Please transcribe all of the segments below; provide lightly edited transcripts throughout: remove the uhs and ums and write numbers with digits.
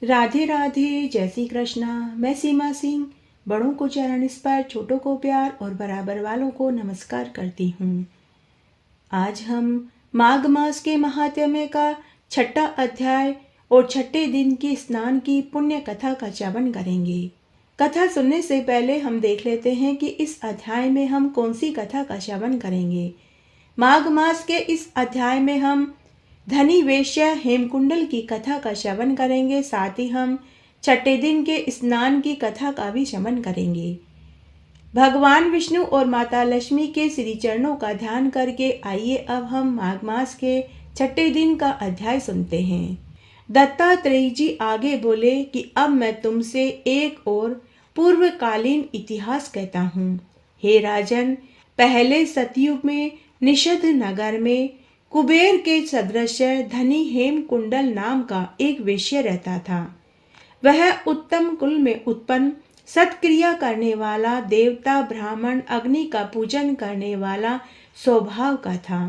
राधे राधे, जय श्री कृष्णा। मैं सीमा सिंह बड़ों को चरण स्पर्श, छोटों को प्यार और बराबर वालों को नमस्कार करती हूँ। आज हम माघ मास के महात्म्य का छठा अध्याय और छठे दिन की स्नान की पुण्य कथा का श्रवण करेंगे। कथा सुनने से पहले हम देख लेते हैं कि इस अध्याय में हम कौन सी कथा का श्रवण करेंगे। माघ मास के इस अध्याय में हम धनी वेश्या हेमकुंडल की कथा का श्रवण करेंगे। साथ ही हम छठे दिन के स्नान की कथा का भी श्रवण करेंगे। भगवान विष्णु और माता लक्ष्मी के श्री चरणों का ध्यान करके आइए अब हम माघ मास के छठे दिन का अध्याय सुनते हैं। दत्तात्रेय जी आगे बोले कि अब मैं तुमसे एक और पूर्वकालीन इतिहास कहता हूँ। हे राजन, पहले सतयुग में निषद नगर में कुबेर के सदृश धनी हेमकुंडल नाम का एक वेश्य रहता था। वह उत्तम कुल में उत्पन्न, सत्क्रिया करने वाला, देवता ब्राह्मण अग्नि का पूजन करने वाला स्वभाव का था।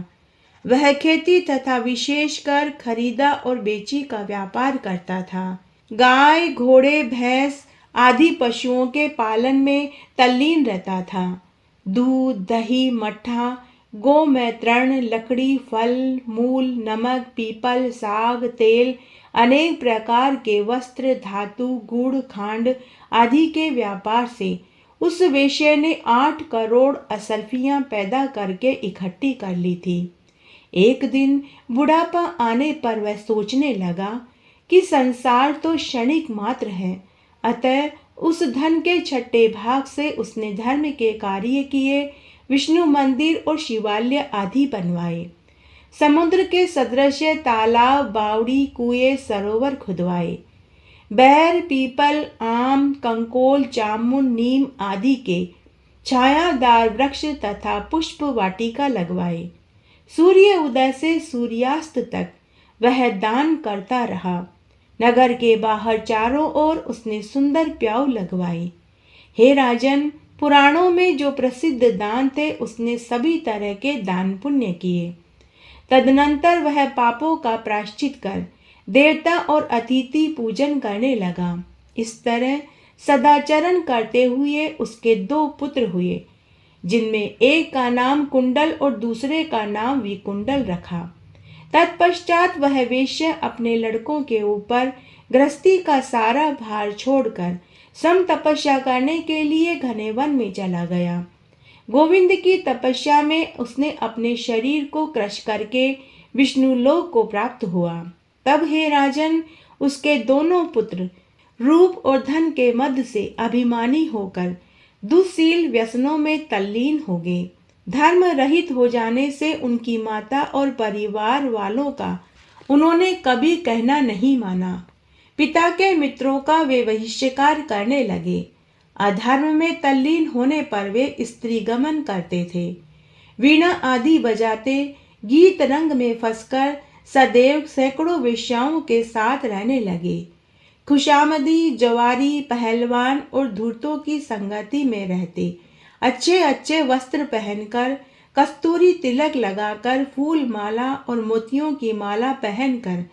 वह खेती तथा विशेषकर खरीदा और बेची का व्यापार करता था। गाय, घोड़े, भैंस आदि पशुओं के पालन में तल्लीन रहता था। दूध, दही, मट्ठा, गोमैत्रण, लकड़ी, फल, मूल, नमक, पीपल, साग, तेल, अनेक प्रकार के वस्त्र, धातु, गुड़, खांड आदि के व्यापार से उस वेश्या ने 8 करोड़ असल्फियां पैदा करके इकट्ठी कर ली थी। एक दिन बुढ़ापा आने पर वह सोचने लगा कि संसार तो क्षणिक मात्र है, अतः उस धन के छठे भाग से उसने धर्म के कार्य किए, विष्णु मंदिर और शिवालय आदि बनवाए, समुद्र के सदृश तालाब, बावड़ी, कुएं, सरोवर खुदवाए, बैर, पीपल, आम, कंकोल, जामुन, नीम आदि के छायादार वृक्ष तथा पुष्प वाटिका लगवाए। सूर्य उदय से सूर्यास्त तक वह दान करता रहा। नगर के बाहर चारों ओर उसने सुंदर प्याऊ लगवाई। हे राजन, पुराणों में जो प्रसिद्ध दान थे उसने सभी तरह के दान पुण्य किए। तदनंतर वह पापों का प्रायश्चित कर देवता और अतिथि पूजन करने लगा। इस तरह सदाचरण करते हुए उसके 2 पुत्र हुए, जिनमें एक का नाम कुंडल और दूसरे का नाम विकुंडल रखा। तत्पश्चात वह वेश्या अपने लड़कों के ऊपर गृहस्थी का सारा भार छोड़कर सम तपस्या करने के लिए घने वन में चला गया। गोविंद की तपस्या में उसने अपने शरीर को क्रश करके विष्णु लोक को प्राप्त हुआ। तब हे राजन, उसके दोनों पुत्र रूप और धन के मद से अभिमानी होकर दुःशील व्यसनों में तल्लीन हो गए। धर्म रहित हो जाने से उनकी माता और परिवार वालों का उन्होंने कभी कहना नहीं माना। पिता के मित्रों का वे बहिष्कार करने लगे। अधर्म में तल्लीन होने पर वे स्त्री गमन करते थे। वीणा आदि बजाते, गीत रंग में फंसकर सदैव सैकड़ों वेश्याओं के साथ रहने लगे। खुशामदी, जवारी, पहलवान और धूर्तों की संगति में रहते, अच्छे अच्छे वस्त्र पहनकर, कस्तूरी तिलक लगाकर, फूल माला और मोतियों की माला पहनकर,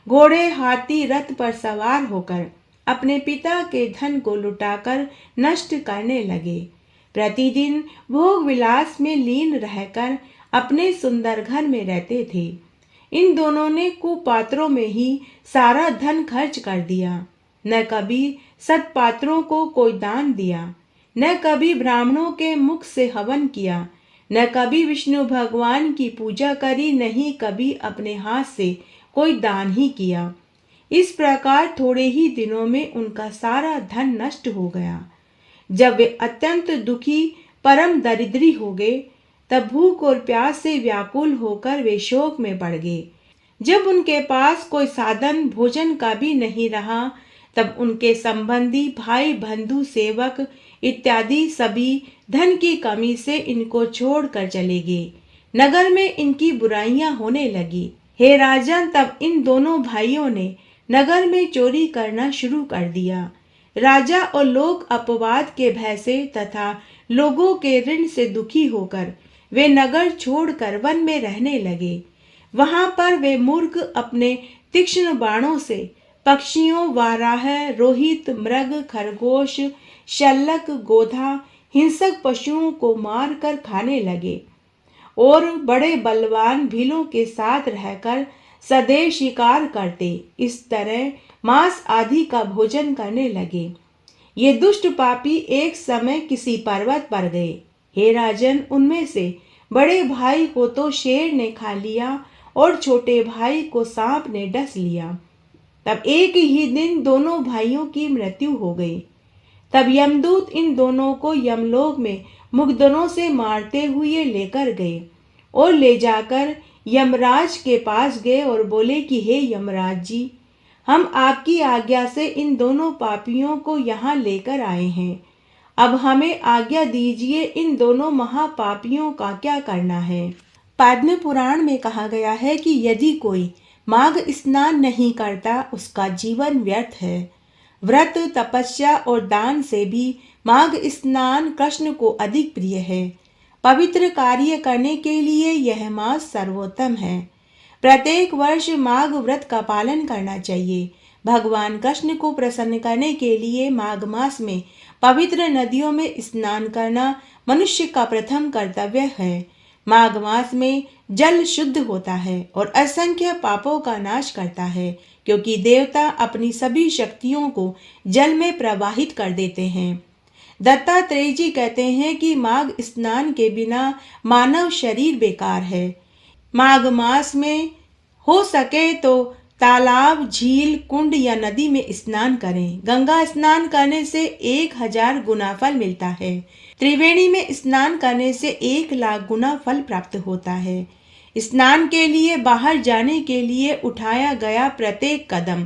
घोड़े, हाथी, रथ पर सवार होकर अपने पिता के धन को लुटाकर नष्ट करने लगे। प्रतिदिन भोग विलास में लीन रहकर अपने सुंदर घर में रहते थे। इन दोनों ने कुपात्रों में ही सारा धन खर्च कर दिया। न कभी सत्पात्रों को कोई दान दिया, न कभी ब्राह्मणों के मुख से हवन किया, न कभी विष्णु भगवान की पूजा करी, नहीं कभी अपने हाथ से कोई दान ही किया। इस प्रकार थोड़े ही दिनों में उनका सारा धन नष्ट हो गया। जब वे अत्यंत दुखी, परम दरिद्री हो गए, तब भूख और प्यास से व्याकुल होकर वे शोक में पड़ गए। जब उनके पास कोई साधन भोजन का भी नहीं रहा, तब उनके संबंधी, भाई, बंधु, सेवक इत्यादि सभी धन की कमी से इनको छोड़कर चले गए। नगर में इनकी बुराइयां होने लगी। हे राजन, तब इन दोनों भाइयों ने नगर में चोरी करना शुरू कर दिया। राजा और लोग अपवाद के भय से तथा लोगों के ऋण से दुखी होकर वे नगर छोड़कर वन में रहने लगे। वहां पर वे मूर्ख अपने तीक्ष्ण बाणों से पक्षियों, वाराह, रोहित, मृग, खरगोश, शल्लक, गोधा, हिंसक पशुओं को मारकर खाने लगे और बड़े बलवान भीलों के साथ रहकर सदैव शिकार करते। इस तरह मांस आदि का भोजन करने लगे। ये दुष्ट पापी एक समय किसी पर्वत पर गए। हे राजन, उनमें से बड़े भाई को तो शेर ने खा लिया और छोटे भाई को सांप ने डस लिया। तब एक ही दिन दोनों भाइयों की मृत्यु हो गई। तब यमदूत इन दोनों को यमलोक में मुग्धनों से मारते हुए लेकर गए और ले जाकर यमराज के पास गए और बोले कि हे यमराज जी, हम आपकी आज्ञा से इन दोनों पापियों को यहाँ लेकर आए हैं। अब हमें आज्ञा दीजिए, इन दोनों महापापियों का क्या करना है। पद्म पुराण में कहा गया है कि यदि कोई माघ स्नान नहीं करता उसका जीवन व्यर्थ है। व्रत, तपस्या और दान से भी माघ स्नान कृष्ण को अधिक प्रिय है। पवित्र कार्य करने के लिए यह मास सर्वोत्तम है। प्रत्येक वर्ष माघ व्रत का पालन करना चाहिए। भगवान कृष्ण को प्रसन्न करने के लिए माघ मास में पवित्र नदियों में स्नान करना मनुष्य का प्रथम कर्तव्य है। माघ मास में जल शुद्ध होता है और असंख्य पापों का नाश करता है, क्योंकि देवता अपनी सभी शक्तियों को जल में प्रवाहित कर देते हैं। दत्तात्रेय जी कहते हैं कि माघ स्नान के बिना मानव शरीर बेकार है। माघ मास में हो सके तो तालाब, झील, कुंड या नदी में स्नान करें। गंगा स्नान करने से 1000 गुना फल मिलता है। त्रिवेणी में स्नान करने से 1,00,000 गुना फल प्राप्त होता है। स्नान के लिए बाहर जाने के लिए उठाया गया प्रत्येक कदम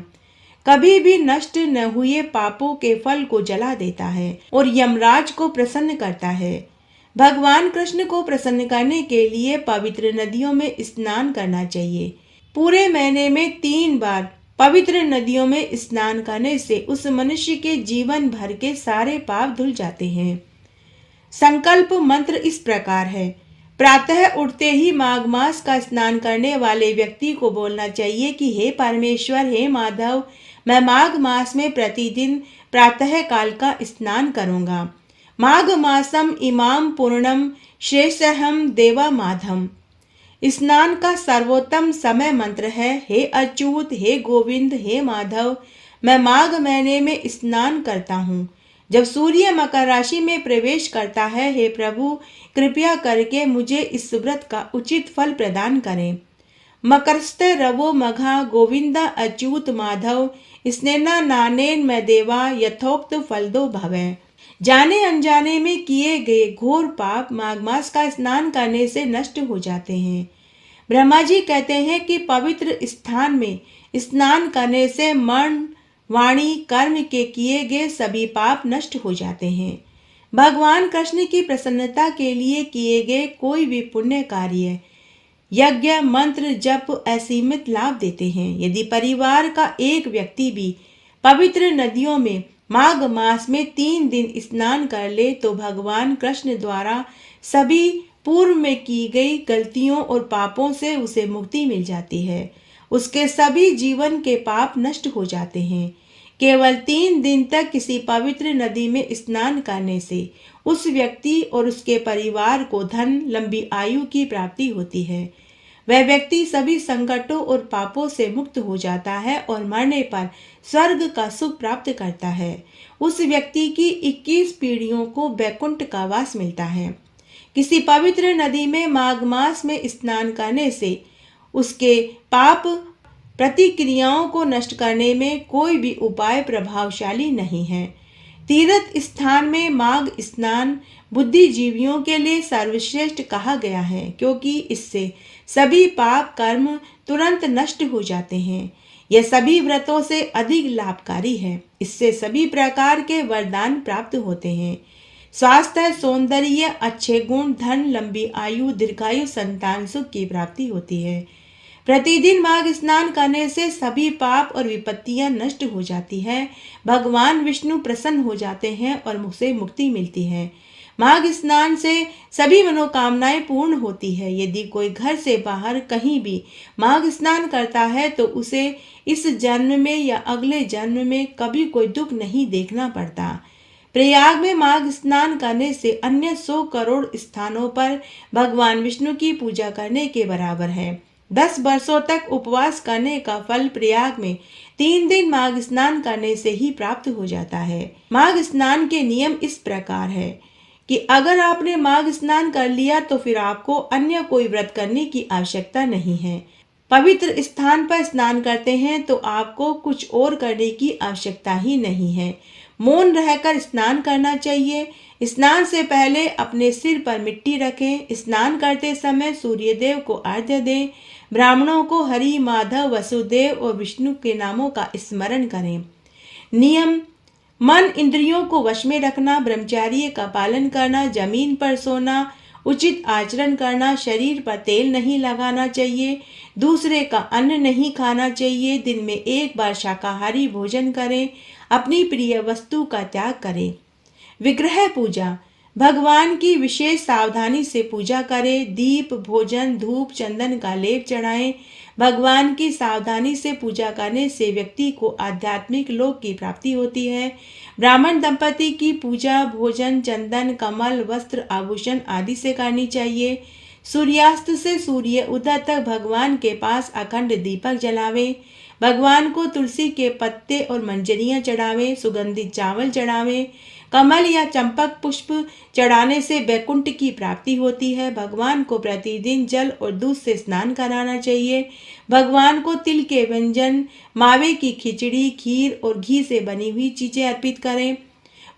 कभी भी नष्ट न हुए पापों के फल को जला देता है और यमराज को प्रसन्न करता है। भगवान कृष्ण को प्रसन्न करने के लिए पवित्र नदियों में स्नान करना चाहिए। पूरे महीने में 3 बार पवित्र नदियों में स्नान करने से उस मनुष्य के जीवन भर के सारे पाप धुल जाते हैं। संकल्प मंत्र इस प्रकार है। प्रातः उठते ही माघ मास का स्नान करने वाले व्यक्ति को बोलना चाहिए कि हे परमेश्वर, हे माधव, मैं माघ मास में प्रतिदिन प्रातः काल का स्नान करूंगा। माघ मासम इमाम पूर्णम शेषहम देवा माधम। स्नान का सर्वोत्तम समय मंत्र है, हे अच्युत, हे गोविंद, हे माधव, मैं माघ महीने में स्नान करता हूँ। जब सूर्य मकर राशि में प्रवेश करता है, हे प्रभु, कृपया करके मुझे इस व्रत का उचित फल प्रदान करें। मकरस्थ रवो मघा गोविंदा अच्युत माधव स्नेना नानेन मैं देवा यथोक्त फल दो भवे। जाने अनजाने में किए गए घोर पाप माघ मास का स्नान करने से नष्ट हो जाते हैं। ब्रह्मा जी कहते हैं कि पवित्र स्थान में स्नान करने से मन, वाणी, कर्म के किए गए सभी पाप नष्ट हो जाते हैं। भगवान कृष्ण की प्रसन्नता के लिए किए गए कोई भी पुण्य कार्य, यज्ञ, मंत्र, जप असीमित लाभ देते हैं। यदि परिवार का एक व्यक्ति भी पवित्र नदियों में माघ मास में 3 दिन स्नान कर ले तो भगवान कृष्ण द्वारा सभी पूर्व में की गई गलतियों और पापों से उसे मुक्ति मिल जाती है। उसके सभी जीवन के पाप नष्ट हो जाते हैं। केवल 3 दिन तक किसी पवित्र नदी में स्नान करने से उस व्यक्ति और उसके परिवार को धन, लंबी आयु की प्राप्ति होती है। वह व्यक्ति सभी संकटों और पापों से मुक्त हो जाता है और मरने पर स्वर्ग का सुख प्राप्त करता है। उस व्यक्ति की 21 पीढ़ियों को वैकुंठ का वास मिलता है। किसी पवित्र नदी में माघ मास में स्नान करने से उसके पाप प्रतिक्रियाओं को नष्ट करने में कोई भी उपाय प्रभावशाली नहीं है। तीर्थ स्थान में माघ स्नान बुद्धिजीवियों के लिए सर्वश्रेष्ठ कहा गया है, क्योंकि इससे सभी पाप कर्म तुरंत नष्ट हो जाते हैं। यह सभी व्रतों से अधिक लाभकारी है। इससे सभी प्रकार के वरदान प्राप्त होते हैं। स्वास्थ्य, सौंदर्य, अच्छे गुण, धन, लंबी आयु, दीर्घायु, संतान सुख की प्राप्ति होती है। प्रतिदिन माघ स्नान करने से सभी पाप और विपत्तियां नष्ट हो जाती है। भगवान विष्णु प्रसन्न हो जाते हैं और मुझसे मुक्ति मिलती है। माघ स्नान से सभी मनोकामनाएं पूर्ण होती है। यदि कोई घर से बाहर कहीं भी माघ स्नान करता है तो उसे इस जन्म में या अगले जन्म में कभी कोई दुख नहीं देखना पड़ता। प्रयाग में माघ स्नान करने से अन्य 100 करोड़ स्थानों पर भगवान विष्णु की पूजा करने के बराबर है। 10 वर्षों तक उपवास करने का फल प्रयाग में 3 दिन माघ स्नान करने से ही प्राप्त हो जाता है। माघ स्नान के नियम इस प्रकार है कि अगर आपने माघ स्नान कर लिया तो फिर आपको अन्य कोई व्रत करने की आवश्यकता नहीं है। पवित्र स्थान पर स्नान करते हैं तो आपको कुछ और करने की आवश्यकता ही नहीं है। मौन रहकर स्नान करना चाहिए। स्नान से पहले अपने सिर पर मिट्टी रखें। स्नान करते समय सूर्यदेव को अर्घ्य दें। ब्राह्मणों को हरि, माधव, वसुदेव और विष्णु के नामों का स्मरण करें। नियम: मन इंद्रियों को वश में रखना, ब्रह्मचर्य का पालन करना, जमीन पर सोना, उचित आचरण करना, शरीर पर तेल नहीं लगाना चाहिए, दूसरे का अन्न नहीं खाना चाहिए, दिन में 1 बार शाकाहारी भोजन करें, अपनी प्रिय वस्तु का त्याग करें। विग्रह पूजा: भगवान की विशेष सावधानी से पूजा करें। दीप, भोजन, धूप, चंदन का लेप चढ़ाएं। भगवान की सावधानी से पूजा करने से व्यक्ति को आध्यात्मिक लोक की प्राप्ति होती है। ब्राह्मण दंपति की पूजा भोजन, चंदन, कमल, वस्त्र, आभूषण आदि से करनी चाहिए। सूर्यास्त से सूर्य उदय तक भगवान के पास अखंड दीपक जलावें। भगवान को तुलसी के पत्ते और मंजरियां चढ़ावें। सुगंधित चावल चढ़ावें। कमल या चंपक पुष्प चढ़ाने से वैकुंठ की प्राप्ति होती है। भगवान को प्रतिदिन जल और दूध से स्नान कराना चाहिए। भगवान को तिल के व्यंजन, मावे की खिचड़ी, खीर और घी से बनी हुई चीजें अर्पित करें।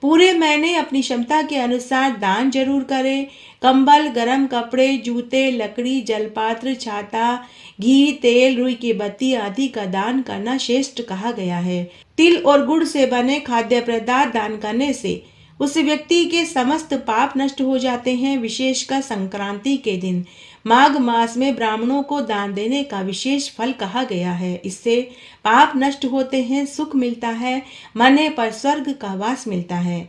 पूरे महीने अपनी क्षमता के अनुसार दान जरूर करें। कंबल, गर्म कपड़े, जूते, लकड़ी, जलपात्र, छाता, घी, तेल, रुई की बत्ती आदि का दान करना श्रेष्ठ कहा गया है। तिल और गुड़ से बने खाद्य पदार्थ दान करने से उस व्यक्ति के समस्त पाप नष्ट हो जाते हैं। विशेषकर संक्रांति के दिन माघ मास में ब्राह्मणों को दान देने का विशेष फल कहा गया है। इससे पाप नष्ट होते हैं, सुख मिलता है, मरने पर स्वर्ग का वास मिलता है।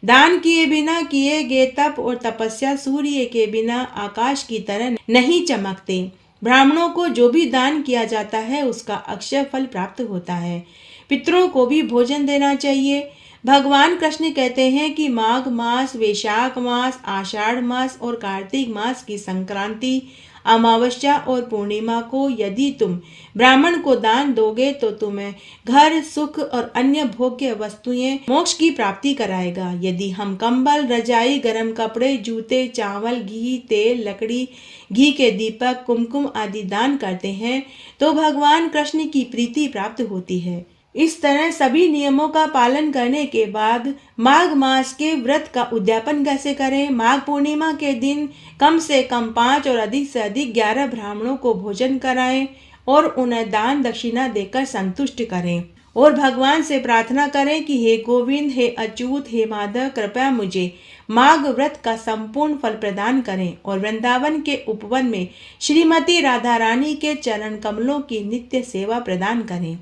दान किए बिना किए गए तप और तपस्या सूर्य के बिना आकाश की तरह नहीं चमकते। ब्राह्मणों को जो भी दान किया जाता है उसका अक्षय फल प्राप्त होता है। पितरों को भी भोजन देना चाहिए। भगवान कृष्ण कहते हैं कि माघ मास, वैशाख मास, आषाढ़ मास और कार्तिक मास की संक्रांति, अमावस्या और पूर्णिमा को यदि तुम ब्राह्मण को दान दोगे तो तुम्हें घर, सुख और अन्य भोग्य वस्तुएं मोक्ष की प्राप्ति कराएगा। यदि हम कंबल, रजाई, गर्म कपड़े, जूते, चावल, घी, तेल, लकड़ी, घी के दीपक, कुमकुम आदि दान करते हैं तो भगवान कृष्ण की प्रीति प्राप्त होती है। इस तरह सभी नियमों का पालन करने के बाद माघ मास के व्रत का उद्यापन कैसे करें? माघ पूर्णिमा के दिन कम से कम 5 और अधिक से अधिक 11 ब्राह्मणों को भोजन कराएं और उन्हें दान दक्षिणा देकर संतुष्ट करें और भगवान से प्रार्थना करें कि हे गोविंद, हे अच्युत, हे माधव, कृपया मुझे माघ व्रत का संपूर्ण फल प्रदान करें और वृंदावन के उपवन में श्रीमती राधा रानी के चरण कमलों की नित्य सेवा प्रदान करें।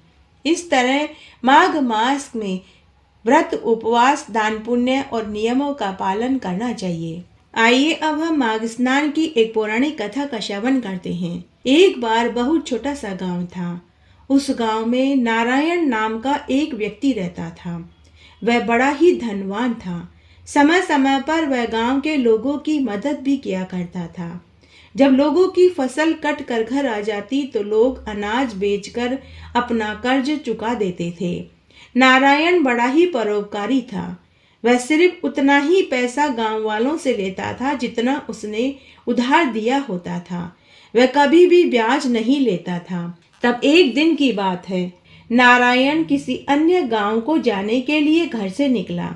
इस तरह माघ मास में व्रत, उपवास, दान पुण्य और नियमों का पालन करना चाहिए। आइए अब हम माघ स्नान की एक पौराणिक कथा का श्रवण करते हैं। एक बार बहुत छोटा सा गांव था। उस गांव में नारायण नाम का एक व्यक्ति रहता था। वह बड़ा ही धनवान था। समय समय पर वह गांव के लोगों की मदद भी किया करता था। जब लोगों की फसल कट कर घर आ जाती तो लोग अनाज बेचकर अपना कर्ज चुका देते थे। नारायण बड़ा ही परोपकारी था। वह सिर्फ उतना ही पैसा गांव वालों से लेता था जितना उसने उधार दिया होता था। वह कभी भी ब्याज नहीं लेता था। तब एक दिन की बात है, नारायण किसी अन्य गांव को जाने के लिए घर से निकला।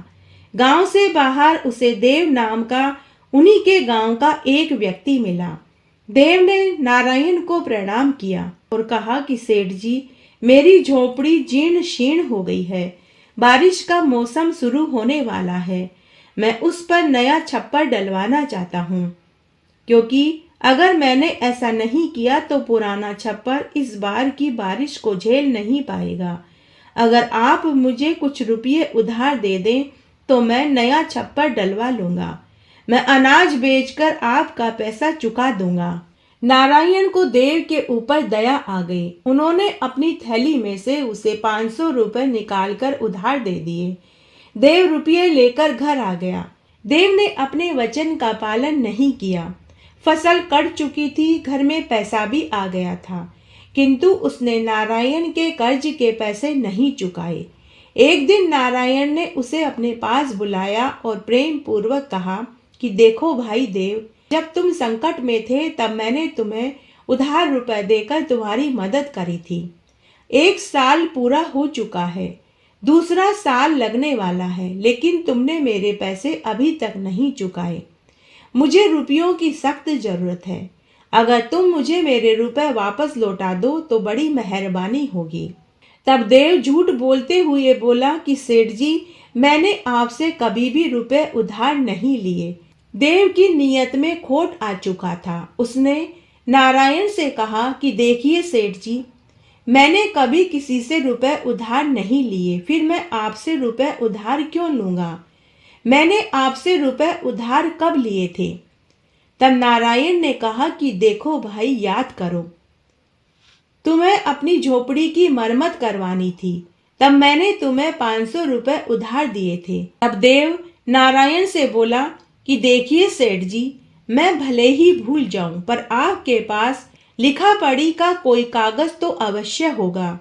गांव से बाहर उसे देव नाम का उन्हीं के गांव का एक व्यक्ति मिला। देव ने नारायण को प्रणाम किया और कहा कि सेठ जी, मेरी झोपड़ी जीर्ण शीर्ण हो गई है। बारिश का मौसम शुरू होने वाला है। मैं उस पर नया छप्पर डलवाना चाहता हूँ, क्योंकि अगर मैंने ऐसा नहीं किया तो पुराना छप्पर इस बार की बारिश को झेल नहीं पाएगा। अगर आप मुझे कुछ रुपये उधार दे दें तो मैं नया छप्पर डलवा लूंगा। मैं अनाज बेचकर आपका पैसा चुका दूंगा। नारायण को देव के ऊपर दया आ गई। उन्होंने अपनी थैली में से उसे 500 रुपए निकालकर उधार दे दिए। देव रुपये लेकर घर आ गया। देव ने अपने वचन का पालन नहीं किया। फसल कट चुकी थी, घर में पैसा भी आ गया था, किंतु उसने नारायण के कर्ज के पैसे नहीं चुकाए। एक दिन नारायण ने उसे अपने पास बुलाया और प्रेम पूर्वक कहा कि देखो भाई देव, जब तुम संकट में थे तब मैंने तुम्हें उधार रुपए देकर तुम्हारी मदद करी थी। 1 साल पूरा हो चुका है, दूसरा साल लगने वाला है, लेकिन तुमने मेरे पैसे अभी तक नहीं चुकाए। मुझे रुपयों की सख्त जरूरत है। अगर तुम मुझे मेरे रुपए वापस लौटा दो तो बड़ी मेहरबानी होगी। तब देव झूठ बोलते हुए बोला कि सेठ जी, मैंने आपसे कभी भी रुपए उधार नहीं लिए। देव की नीयत में खोट आ चुका था। उसने नारायण से कहा कि देखिए सेठ जी, मैंने कभी किसी से रुपए उधार नहीं लिए, फिर मैं आपसे रुपए उधार क्यों लूंगा? मैंने आपसे रुपए उधार कब लिए थे? तब नारायण ने कहा कि देखो भाई, याद करो, तुम्हें अपनी झोपड़ी की मरम्मत करवानी थी, तब मैंने तुम्हें 500 रुपए उधार दिए थे। तब देव नारायण से बोला कि देखिए सेठ जी, मैं भले ही भूल जाऊं, पर आपके पास लिखा पढ़ी का कोई कागज तो अवश्य होगा।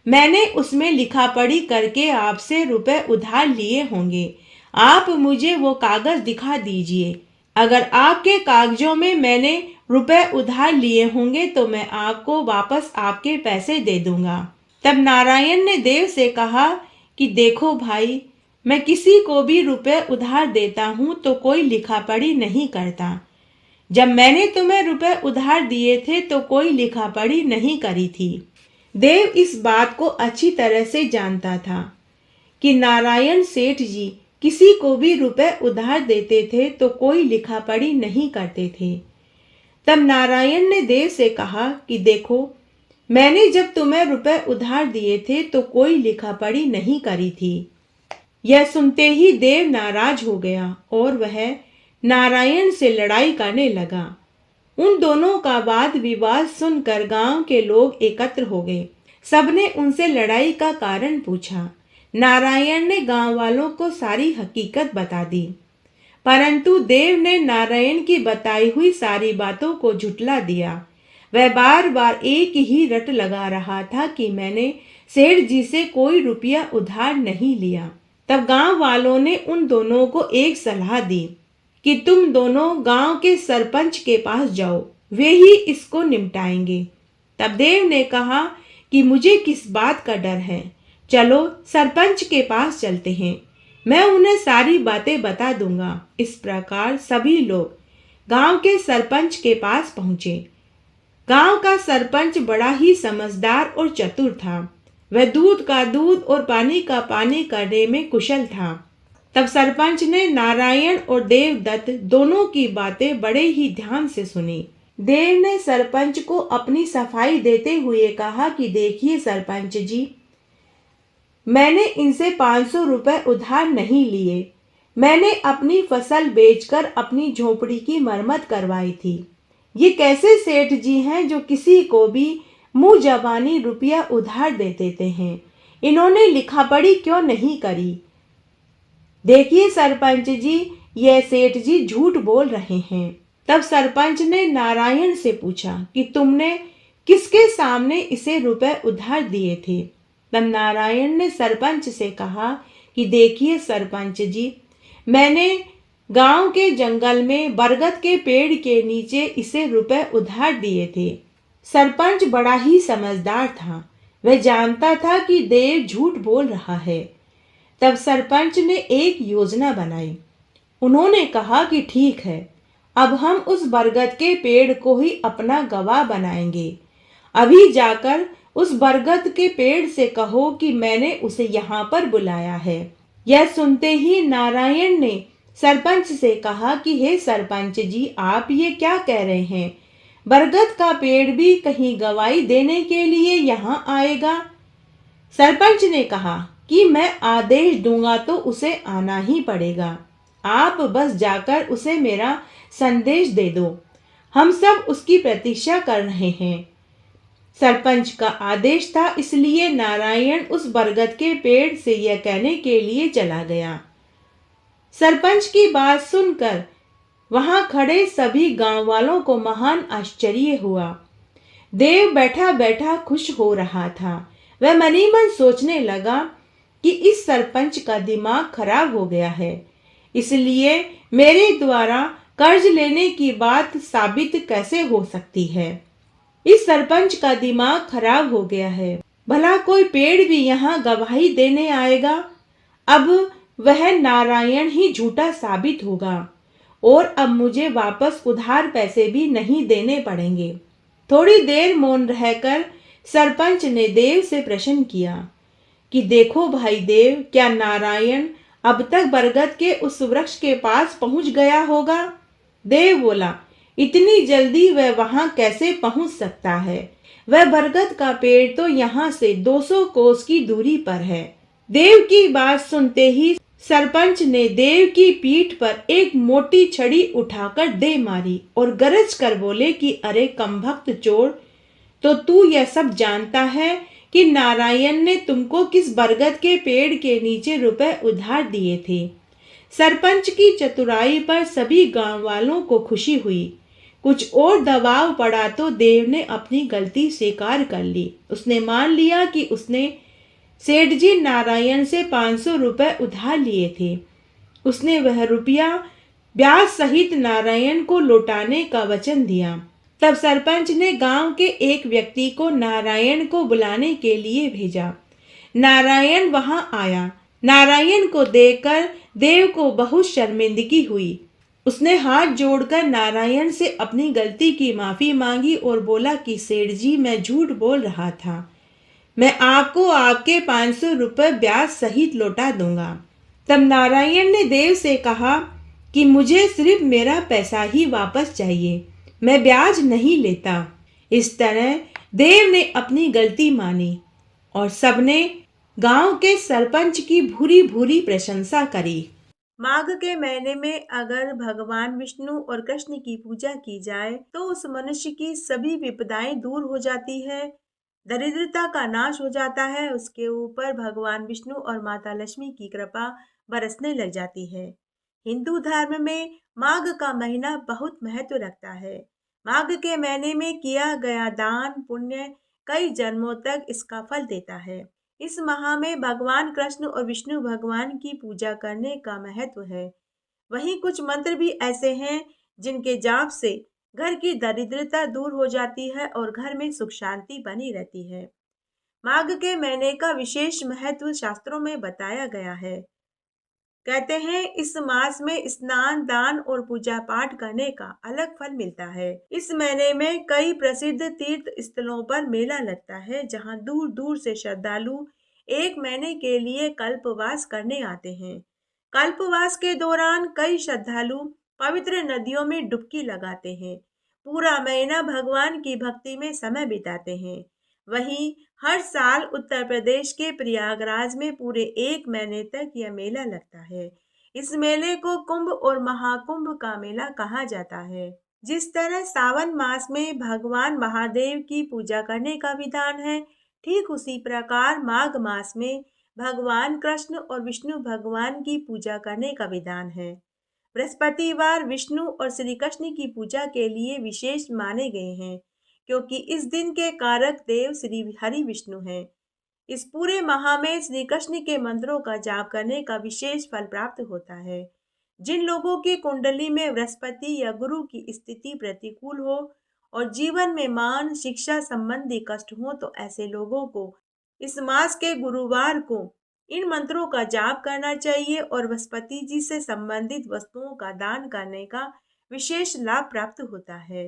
मैंने उसमें लिखा पढ़ी करके आपसे रुपए उधार लिए होंगे। आप मुझे वो कागज दिखा दीजिए। अगर आपके कागजों में मैंने रुपए उधार लिए होंगे तो मैं आपको वापस आपके पैसे दे दूंगा। तब नारायण ने देव से कहा कि देखो भाई, मैं किसी को भी रुपए उधार देता हूँ तो कोई लिखा पढ़ी नहीं करता। जब मैंने तुम्हें रुपए उधार दिए थे तो कोई लिखा पढ़ी नहीं करी थी। देव इस बात को अच्छी तरह से जानता था कि नारायण सेठ जी किसी को भी रुपए उधार देते थे तो कोई लिखा पढ़ी नहीं करते थे। तब नारायण ने देव से कहा कि देखो, मैंने जब तुम्हें रुपए उधार दिए थे तो कोई लिखा पढ़ी नहीं करी थी। यह सुनते ही देव नाराज हो गया और वह नारायण से लड़ाई करने लगा। उन दोनों का वाद विवाद सुनकर गांव के लोग एकत्र हो गए। सबने उनसे लड़ाई का कारण पूछा। नारायण ने गांव वालों को सारी हकीकत बता दी, परंतु देव ने नारायण की बताई हुई सारी बातों को झुठला दिया। वह बार बार एक ही रट लगा रहा था कि मैंने सेठ जी से कोई रुपया उधार नहीं लिया। तब गांव वालों ने उन दोनों को एक सलाह दी कि तुम दोनों गांव के सरपंच के पास जाओ, वे ही इसको निपटाएंगे। तब देव ने कहा कि मुझे किस बात का डर है, चलो सरपंच के पास चलते हैं, मैं उन्हें सारी बातें बता दूंगा। इस प्रकार सभी लोग गांव के सरपंच के पास पहुंचे। गांव का सरपंच बड़ा ही समझदार और चतुर था। वह दूध का दूध और पानी का पानी करने में कुशल था। तब सरपंच ने नारायण और देवदत्त दोनों की बातें बड़े ही ध्यान से सुनी। देव ने सरपंच को अपनी सफाई देते हुए कहा कि देखिए सरपंच जी, मैंने इनसे 500 रुपए उधार नहीं लिए। मैंने अपनी फसल बेचकर अपनी झोपड़ी की मरम्मत करवाई थी। ये कैसे सेठ जी हैं जो किसी को भी मुंह जबानी रुपया उधार दे देते हैं? इन्होंने लिखा पढ़ी क्यों नहीं करी? देखिए सरपंच जी, ये सेठ जी झूठ बोल रहे हैं। तब सरपंच ने नारायण से पूछा कि तुमने किसके सामने इसे रुपए उधार दिए थे? तब नारायण ने सरपंच से कहा कि देखिए सरपंच जी, मैंने गांव के जंगल में बरगद के पेड़ के नीचे इसे रुपए उधार दिए थे। सरपंच बड़ा ही समझदार था। वह जानता था कि देव झूठ बोल रहा है। तब सरपंच ने एक योजना बनाई। उन्होंने कहा कि ठीक है, अब हम उस बरगद के पेड़ को ही अपना गवाह बनाएंगे। अभी जाकर उस बरगद के पेड़ से कहो कि मैंने उसे यहाँ पर बुलाया है। यह सुनते ही नारायण ने सरपंच से कहा कि हे सरपंच जी, आप ये क्या कह रहे हैं? बरगद का पेड़ भी कहीं गवाही देने के लिए यहाँ आएगा? सरपंच ने कहा कि मैं आदेश दूंगा तो उसे आना ही पड़ेगा। आप बस जाकर उसे मेरा संदेश दे दो। हम सब उसकी प्रतीक्षा कर रहे हैं। सरपंच का आदेश था, इसलिए नारायण उस बरगद के पेड़ से यह कहने के लिए चला गया। सरपंच की बात सुनकर वहां खड़े सभी गांव वालों को महान आश्चर्य हुआ। देव बैठा बैठा खुश हो रहा था। वह मन ही मन सोचने लगा कि इस सरपंच का दिमाग खराब हो गया है, इसलिए मेरे द्वारा कर्ज लेने की बात साबित कैसे हो सकती है। इस सरपंच का दिमाग खराब हो गया है। भला कोई पेड़ भी यहाँ गवाही देने आएगा। अब वह नारायण ही झूठा साबित होगा और अब मुझे वापस उधार पैसे भी नहीं देने पड़ेंगे। थोड़ी देर मौन रहकर सरपंच ने देव से प्रश्न किया कि देखो भाई देव, क्या नारायण अब तक बरगद के उस वृक्ष के पास पहुंच गया होगा? देव बोला, इतनी जल्दी वह वहां कैसे पहुंच सकता है? वह बरगद का पेड़ तो यहाँ से 200 कोस की दूरी पर है। देव की बात सुनते ही सरपंच ने देव की पीठ पर एक मोटी छड़ी उठाकर दे मारी और गरज कर बोले कि अरे कमबख्त चोर, तो तू यह सब जानता है कि नारायण ने तुमको किस बरगद के पेड़ के नीचे रुपए उधार दिए थे। सरपंच की चतुराई पर सभी गांव वालों को खुशी हुई। कुछ और दबाव पड़ा तो देव ने अपनी गलती स्वीकार कर ली। उसने मान लिया कि उसने सेठ जी नारायण से 500 रुपए उधार लिए थे। उसने वह रुपया ब्याज सहित नारायण को लौटाने का वचन दिया। तब सरपंच ने गांव के एक व्यक्ति को नारायण को बुलाने के लिए भेजा। नारायण वहां आया। नारायण को देखकर देव को बहुत शर्मिंदगी हुई। उसने हाथ जोड़कर नारायण से अपनी गलती की माफी मांगी और बोला कि सेठ जी, मैं झूठ बोल रहा था। मैं आपको आपके 500 रुपये ब्याज सहित लौटा दूंगा। तब नारायण ने देव से कहा कि मुझे सिर्फ मेरा पैसा ही वापस चाहिए, मैं ब्याज नहीं लेता। इस तरह देव ने अपनी गलती मानी और सबने गांव के सरपंच की भूरी भूरी प्रशंसा करी। माघ के महीने में अगर भगवान विष्णु और कृष्ण की पूजा की जाए तो उस मनुष्य की सभी विपदाएं दूर हो जाती है, दरिद्रता का नाश हो जाता है, उसके ऊपर भगवान विष्णु और माता लक्ष्मी की कृपा बरसने लग जाती है। हिंदू धर्म में माघ का महीना बहुत महत्व रखता है। माघ के महीने में किया गया दान पुण्य कई जन्मों तक इसका फल देता है। इस माह में भगवान कृष्ण और विष्णु भगवान की पूजा करने का महत्व है। वहीं कुछ मंत्र भी ऐसे हैं जिनके जाप से घर की दरिद्रता दूर हो जाती है और घर में सुख शांति बनी रहती है। माघ के महीने का विशेष महत्व शास्त्रों में बताया गया है। कहते हैं इस मास में स्नान दान और पूजा पाठ करने का अलग फल मिलता है। इस महीने में कई प्रसिद्ध तीर्थ स्थलों पर मेला लगता है, जहां दूर दूर से श्रद्धालु एक महीने के लिए कल्पवास करने आते हैं। कल्पवास के दौरान कई श्रद्धालु पवित्र नदियों में डुबकी लगाते हैं। पूरा महीना भगवान की भक्ति में समय बिताते हैं। वहीं हर साल उत्तर प्रदेश के प्रयागराज में पूरे एक महीने तक यह मेला लगता है। इस मेले को कुंभ और महाकुंभ का मेला कहा जाता है। जिस तरह सावन मास में भगवान महादेव की पूजा करने का विधान है, ठीक उसी प्रकार माघ मास में भगवान कृष्ण और विष्णु भगवान की पूजा करने का विधान है। बृहस्पतिवार विष्णु और श्री कृष्ण की पूजा के लिए विशेष माने गए हैं, क्योंकि इस दिन के कारक देव श्री हरि विष्णु हैं। इस पूरे माह में श्री कृष्ण के मंत्रों का जाप करने का विशेष फल प्राप्त होता है। जिन लोगों की कुंडली में बृहस्पति या गुरु की स्थिति प्रतिकूल हो और जीवन में मान शिक्षा संबंधी कष्ट हो, तो ऐसे लोगों को इस मास के गुरुवार को इन मंत्रों का जाप करना चाहिए और बृहस्पति जी से संबंधित वस्तुओं का दान करने का विशेष लाभ प्राप्त होता है।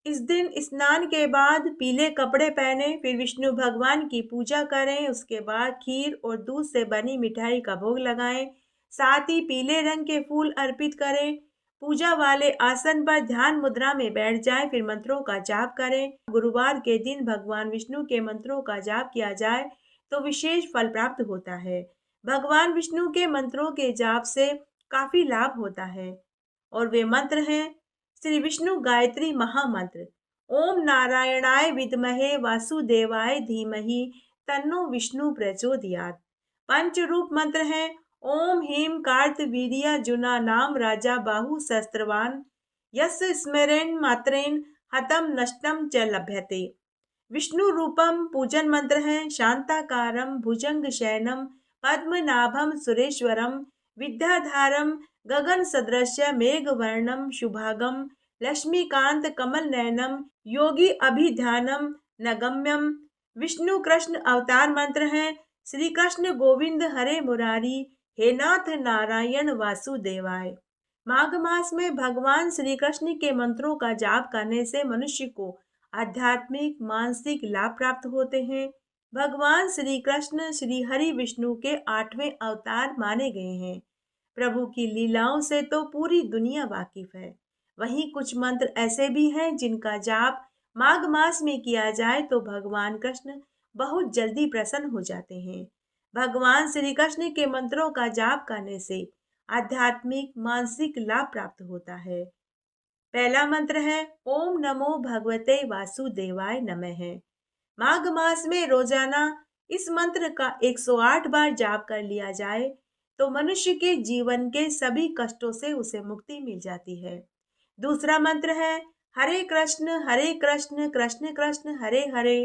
इस दिन स्नान के बाद पीले कपड़े पहने, फिर विष्णु भगवान की पूजा करें। उसके बाद खीर और दूध से बनी मिठाई का भोग लगाएं। साथ ही पीले रंग के फूल अर्पित करें। पूजा वाले आसन पर ध्यान मुद्रा में बैठ जाएं, फिर मंत्रों का जाप करें। गुरुवार के दिन भगवान विष्णु के मंत्रों का जाप किया जाए तो विशेष फल प्राप्त होता है। भगवान विष्णु के मंत्रों के जाप से काफी लाभ होता है। और वे मंत्र हैं श्री विष्णु गायत्री महामंत्र, ओम नारायणाय विद्महे वासुदेवाय धीमहि तन्नो विष्णु प्रचोदयात्। पंचरूप मंत्र है ओम ह्रीं कार्तवीर्यार्जुना नाम राजा बाहु शस्त्रवान यस्य स्मरेण मात्रेण हतम नष्टम च लभ्यते। विष्णु रूपम पूजन मंत्र है शांताकारम भुजंग शयनम पद्मनाभम सुरेश्वरम विद्याधारम गगन सदृश्य मेघवर्णम शुभागम लक्ष्मीकांत कमल नयनम योगी अभिध्यानम नगम्यम। विष्णु कृष्ण अवतार मंत्र है श्री कृष्ण गोविंद हरे मुरारी हे नाथ नारायण वासुदेवाय। माघ मास में भगवान श्री कृष्ण के मंत्रों का जाप करने से मनुष्य को आध्यात्मिक मानसिक लाभ प्राप्त होते हैं। भगवान श्री कृष्ण श्री हरि विष्णु के 8वें अवतार माने गए हैं। प्रभु की लीलाओं से तो पूरी दुनिया वाकिफ है। वहीं कुछ मंत्र ऐसे भी हैं जिनका जाप माघ मास में किया जाए तो भगवान कृष्ण बहुत जल्दी प्रसन्न हो जाते हैं। भगवान श्री कृष्ण के मंत्रों का जाप करने से आध्यात्मिक मानसिक लाभ प्राप्त होता है। पहला मंत्र है ओम नमो भगवते वासुदेवाय नमः। माघ मास में रोजाना इस मंत्र का 108 बार जाप कर लिया जाए तो मनुष्य के जीवन के सभी कष्टों से उसे मुक्ति मिल जाती है। दूसरा मंत्र है हरे कृष्ण कृष्ण कृष्ण हरे हरे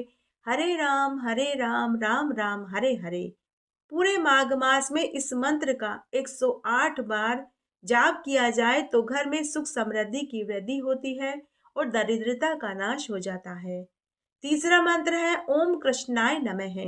हरे राम राम राम हरे हरे। पूरे माघ मास में इस मंत्र का 108 बार जाप किया जाए तो घर में सुख समृद्धि की वृद्धि होती है और दरिद्रता का नाश हो जाता है। तीसरा मंत्र है ओम कृष्णाय नमः।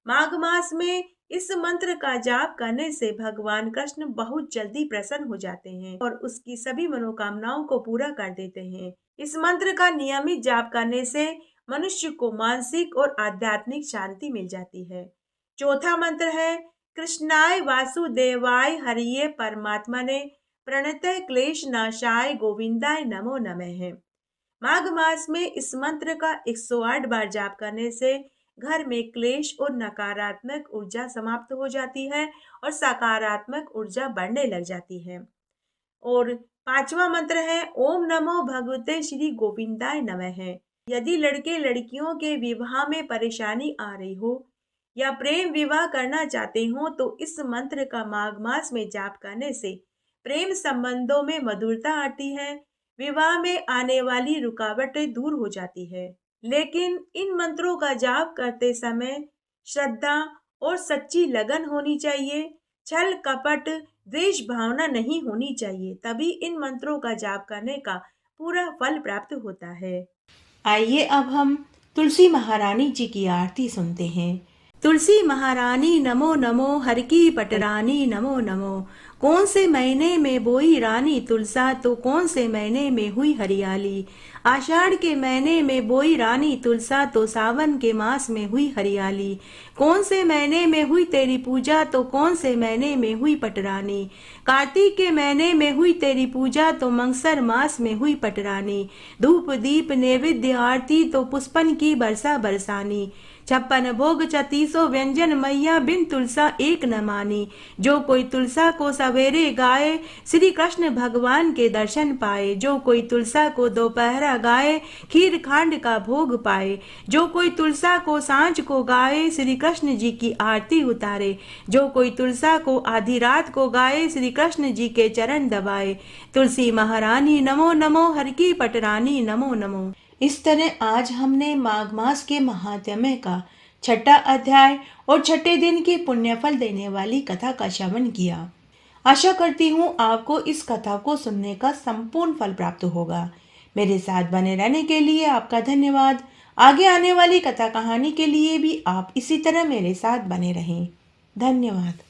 माघ मास में इस मंत्र का जाप करने से भगवान कृष्ण बहुत जल्दी प्रसन्न हो जाते हैं और उसकी सभी मनोकामनाओं को पूरा कर देते हैं। इस मंत्र का नियमित जाप करने से मनुष्य को मानसिक और आध्यात्मिक शांति मिल जाती है। चौथा मंत्र है कृष्णाय वासुदेवाय हरिये परमात्मने प्रणतः क्लेश नाशाय गोविंदाय नमो नमः। माघ मास में इस मंत्र का 108 बार जाप करने से घर में क्लेश और नकारात्मक ऊर्जा समाप्त हो जाती है और सकारात्मक ऊर्जा बढ़ने लग जाती है। और पांचवा मंत्र है ओम नमो भगवते श्री गोविंदाय नमः। यदि लड़के लड़कियों के विवाह में परेशानी आ रही हो या प्रेम विवाह करना चाहते हो तो इस मंत्र का माघ मास में जाप करने से प्रेम संबंधों में मधुरता आती है, विवाह में आने वाली रुकावटें दूर हो जाती है। लेकिन इन मंत्रों का जाप करते समय श्रद्धा और सच्ची लगन होनी चाहिए, छल कपट द्वेष भावना नहीं होनी चाहिए, तभी इन मंत्रों का जाप करने का पूरा फल प्राप्त होता है। आइए अब हम तुलसी महारानी जी की आरती सुनते हैं। तुलसी महारानी नमो नमो, हर की पटरानी नमो नमो। कौन से महीने में बोई रानी तुलसा तो कौन से महीने में हुई हरियाली। आषाढ़ के महीने में बोई रानी तुलसा तो सावन के मास में हुई हरियाली। कौन से महीने में हुई तेरी पूजा तो कौन से महीने में हुई पटरानी। कार्तिक के महीने में हुई तेरी पूजा तो मंगसर मास में हुई पटरानी। धूप दीप नैवेद्य आरती तो पुष्पन की बरसा बरसानी। 56 भोग 3600 व्यंजन मैया बिन तुलसा एक न मानी। जो कोई तुलसा को सवेरे गाए श्री कृष्ण भगवान के दर्शन पाए। जो कोई तुलसा को दोपहरा गाए खीर खांड का भोग पाए। जो कोई तुलसा को सांझ को गाए श्री कृष्ण जी की आरती उतारे। जो कोई तुलसा को आधी रात को गाए श्री कृष्ण जी के चरण दबाए। तुलसी महारानी नमो नमो, हर की पटरानी नमो नमो। इस तरह आज हमने माघ मास के महात्म्य का 6ठा अध्याय और 6ठे दिन की पुण्यफल देने वाली कथा का श्रवण किया। आशा करती हूँ आपको इस कथा को सुनने का संपूर्ण फल प्राप्त होगा। मेरे साथ बने रहने के लिए आपका धन्यवाद। आगे आने वाली कथा कहानी के लिए भी आप इसी तरह मेरे साथ बने रहें। धन्यवाद।